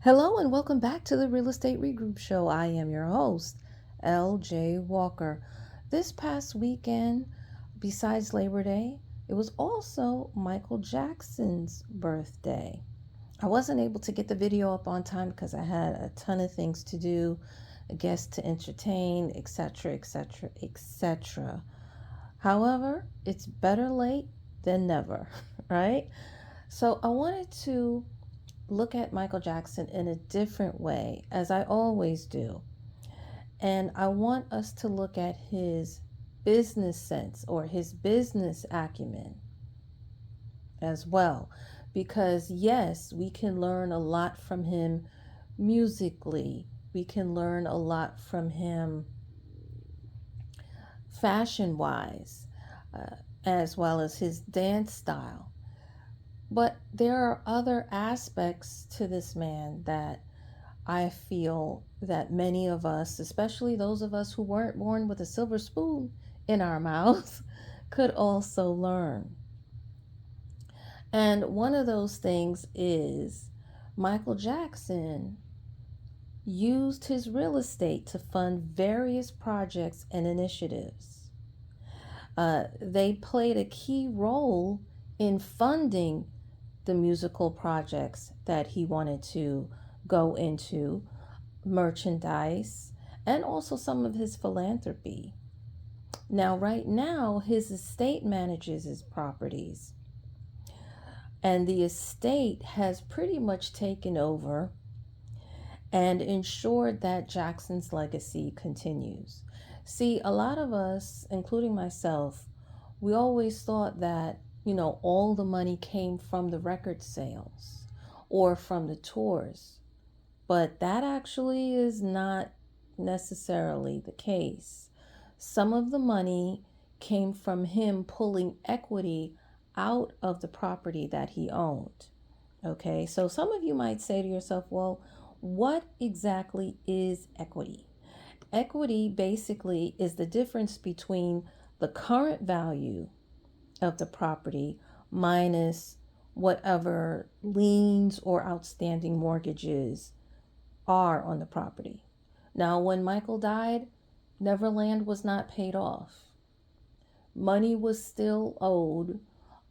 Hello and welcome back to the Real Estate Regroup Show. I am your host, LJ Walker. This past weekend, besides Labor Day, it was also Michael Jackson's birthday. I wasn't able to get the video up on time because I had a ton of things to do, a guest to entertain, etc., etc., etc. However, it's better late than never, right? So I wanted to look at Michael Jackson in a different way, as I always do. And I want us to look at his business sense or his business acumen as well. Because, yes, we can learn a lot from him musically, we can learn a lot from him fashion wise, as well as his dance style. But there are other aspects to this man that I feel that many of us, especially those of us who weren't born with a silver spoon in our mouths, could also learn. And one of those things is Michael Jackson used his real estate to fund various projects and initiatives. They played a key role in funding the musical projects that he wanted to go into, merchandise, and also some of his philanthropy. Now, right now, his estate manages his properties, and the estate has pretty much taken over and ensured that Jackson's legacy continues. See, a lot of us, including myself, we always thought that, all the money came from the record sales or from the tours. But that actually is not necessarily the case. Some of the money came from him pulling equity out of the property that he owned. Okay, so some of you might say to yourself, well, what exactly is equity? Equity basically is the difference between the current value of the property minus whatever liens or outstanding mortgages are on the property. Now, when Michael died, Neverland was not paid off. Money was still owed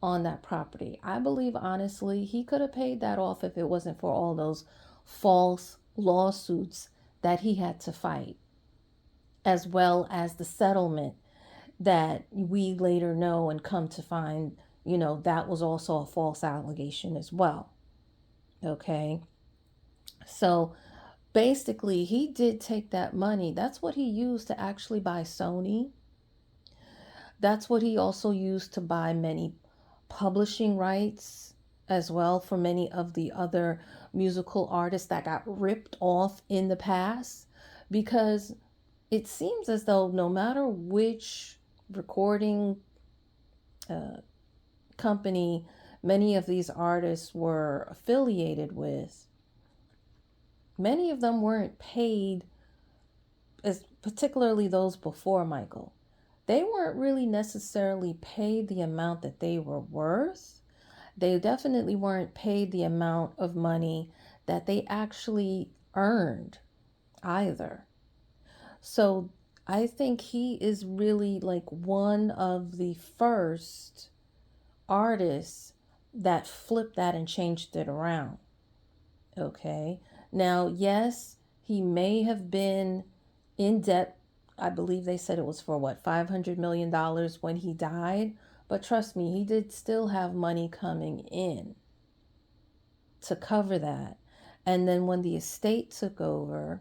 on that property. I believe, honestly, he could have paid that off if it wasn't for all those false lawsuits that he had to fight, as well as the settlement that we later know and come to find, that was also a false allegation as well. Okay. So basically, he did take that money. That's what he used to actually buy Sony. That's what he also used to buy many publishing rights as well for many of the other musical artists that got ripped off in the past. Because it seems as though no matter which recording company many of these artists were affiliated with, many of them weren't paid, as particularly those before Michael. They weren't really necessarily paid the amount that they were worth. They definitely weren't paid the amount of money that they actually earned either. So I think he is really like one of the first artists that flipped that and changed it around. Okay. Now, yes, he may have been in debt. I believe they said it was for what, $500 million when he died. But trust me, he did still have money coming in to cover that. And then when the estate took over,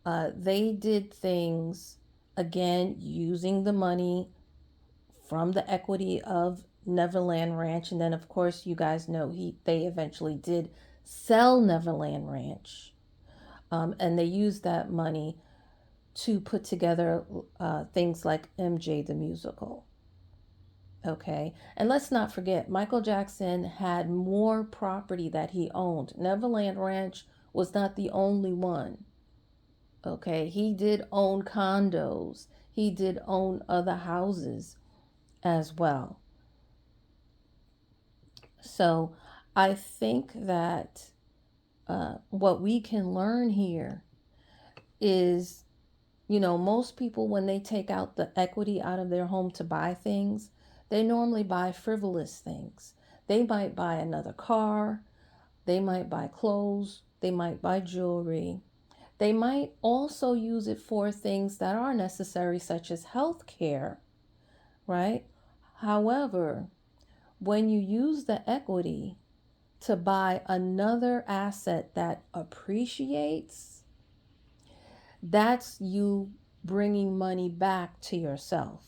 they did things again using the money from the equity of Neverland Ranch. And then, of course, you guys know they eventually did sell Neverland Ranch. And they used that money to put together things like MJ the Musical. Okay. And let's not forget, Michael Jackson had more property that he owned. Neverland Ranch was not the only one. Okay. He did own condos, he did own other houses as well. So I think that what we can learn here is, most people, when they take out the equity out of their home to buy things, they normally buy frivolous things. They might buy another car, they might buy clothes, they might buy jewelry. They might also use it for things that are necessary, such as health care, right? However, when you use the equity to buy another asset that appreciates, that's you bringing money back to yourself.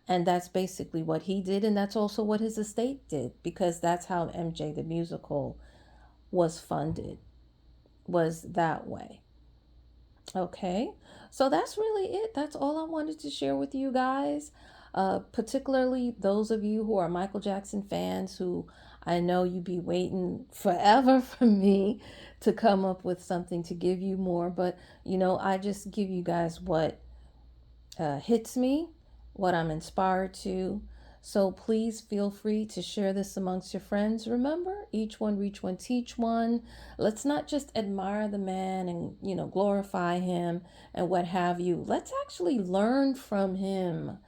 And that's basically what he did. And that's also what his estate did, because that's how MJ the musical was funded, was that way. Okay, so that's really it. That's all I wanted to share with you guys. Particularly those of you who are Michael Jackson fans, who I know you be waiting forever for me to come up with something to give you more. But, I just give you guys what hits me, what I'm inspired to. So please feel free to share this amongst your friends. Remember, each one, reach one, teach one. Let's not just admire the man and, glorify him and what have you. Let's actually learn from him,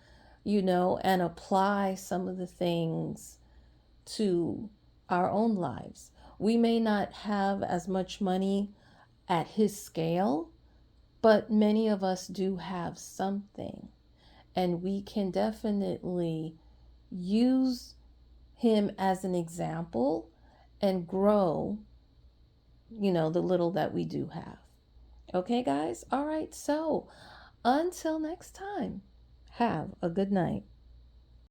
and apply some of the things to our own lives. We may not have as much money at his scale, but many of us do have something. And we can definitely use him as an example and grow, the little that we do have. Okay, guys? All right. So until next time, have a good night.